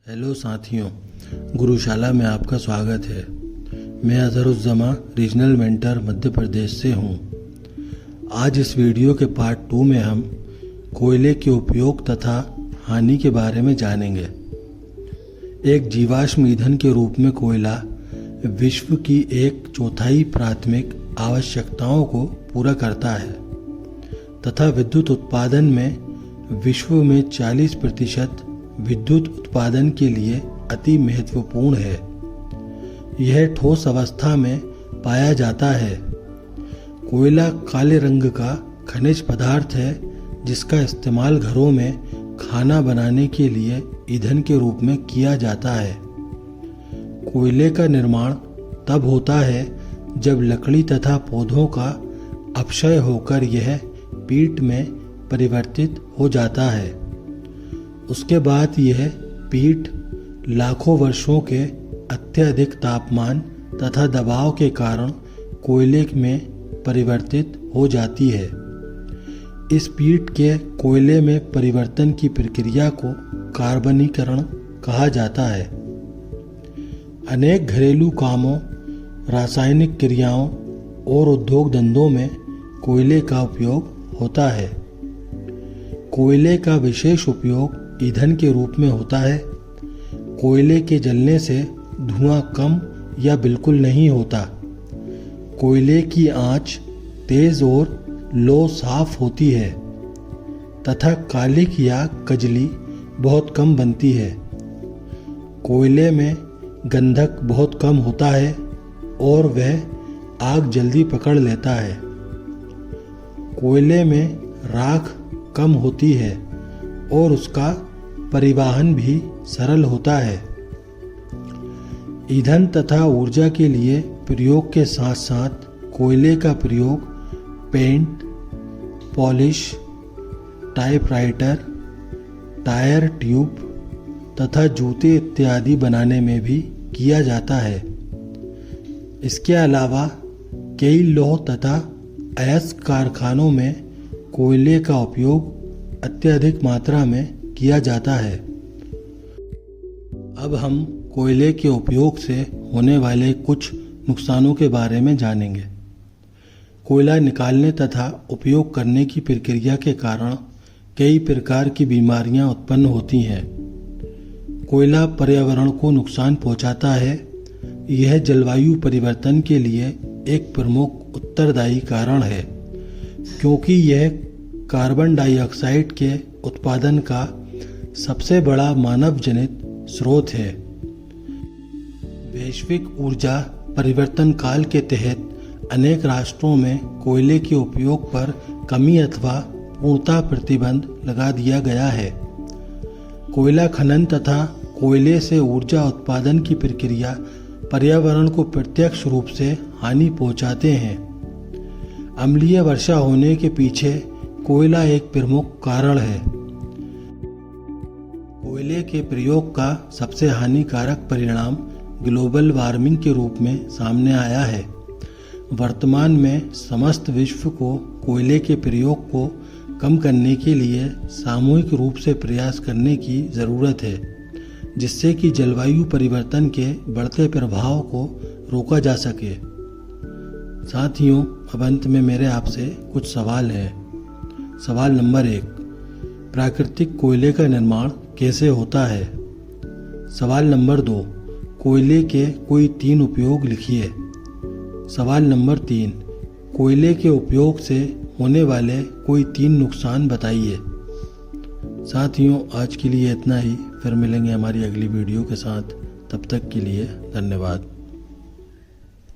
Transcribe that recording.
Hello साथियों, गुरुशाला में आपका स्वागत है। मैं अजहरुज़्ज़मा रीजनल मेंटर मध्य प्रदेश से हूँ। आज इस वीडियो के पार्ट 2 में हम कोयले के उपयोग तथा हानि के बारे में जानेंगे। एक जीवाश्म ईंधन के रूप में कोयला विश्व की 1/4 प्राथमिक आवश्यकताओं को पूरा करता है तथा विद्युत उत्पादन में विश्व में 40% विद्युत उत्पादन के लिए अति महत्वपूर्ण है। यह ठोस अवस्था में पाया जाता है। कोयला काले रंग का खनिज पदार्थ है जिसका इस्तेमाल घरों में खाना बनाने के लिए ईंधन के रूप में किया जाता है। कोयले का निर्माण तब होता है जब लकड़ी तथा पौधों का अपक्षय होकर यह पीट में परिवर्तित हो जाता है। उसके बाद यह पीट लाखों वर्षों के अत्यधिक तापमान तथा दबाव के कारण कोयले में परिवर्तित हो जाती है। इस पीट के कोयले में परिवर्तन की प्रक्रिया को कार्बनीकरण कहा जाता है। अनेक घरेलू कामों, रासायनिक क्रियाओं और उद्योग धंधों में कोयले का उपयोग होता है। कोयले का विशेष उपयोग ईंधन के रूप में होता है। कोयले के जलने से धुआं कम या बिल्कुल नहीं होता। कोयले की आंच तेज और लो साफ होती है तथा कालिक या कजली बहुत कम बनती है। कोयले में गंधक बहुत कम होता है और वह आग जल्दी पकड़ लेता है। कोयले में राख कम होती है और उसका परिवहन भी सरल होता है। ईंधन तथा ऊर्जा के लिए प्रयोग के साथ साथ कोयले का प्रयोग paint, polish, typewriter, tyre tube तथा जूते इत्यादि बनाने में भी किया जाता है। इसके अलावा कई लौह तथा अयस्क कारखानों में कोयले का उपयोग अत्यधिक मात्रा में किया जाता है। अब हम कोयले के उपयोग से होने वाले कुछ नुकसानों के बारे में जानेंगे। कोयला निकालने तथा उपयोग करने की प्रक्रिया के कारण कई प्रकार की बीमारियां उत्पन्न होती हैं। कोयला पर्यावरण को नुकसान पहुंचाता है। यह जलवायु परिवर्तन के लिए एक प्रमुख उत्तरदायी कारण है, क्योंकि यह कार्बन डाइऑक्साइड के उत्पादन का सबसे बड़ा मानव जनित स्रोत है। वैश्विक ऊर्जा परिवर्तन काल के तहत अनेक राष्ट्रों में कोयले के उपयोग पर कमी अथवा पूर्णतः प्रतिबंध लगा दिया गया है। कोयला खनन तथा कोयले से ऊर्जा उत्पादन की प्रक्रिया पर्यावरण को प्रत्यक्ष रूप से हानि पहुंचाते हैं। अम्लीय वर्षा होने के पीछे कोयला एक प्रमुख कारण है। कोयले के प्रयोग का सबसे हानिकारक परिणाम ग्लोबल वार्मिंग के रूप में सामने आया है। वर्तमान में समस्त विश्व को कोयले के प्रयोग को कम करने के लिए सामूहिक रूप से प्रयास करने की ज़रूरत है, जिससे कि जलवायु परिवर्तन के बढ़ते प्रभाव को रोका जा सके। साथियों, अब अंत में मेरे आपसे कुछ सवाल हैं। सवाल नंबर 1, प्राकृतिक कोयले का निर्माण कैसे होता है? सवाल नंबर 2, कोयले के कोई 3 उपयोग लिखिए। सवाल नंबर 3, कोयले के उपयोग से होने वाले कोई 3 नुकसान बताइए। साथियों, आज के लिए इतना ही। फिर मिलेंगे हमारी अगली वीडियो के साथ। तब तक के लिए धन्यवाद।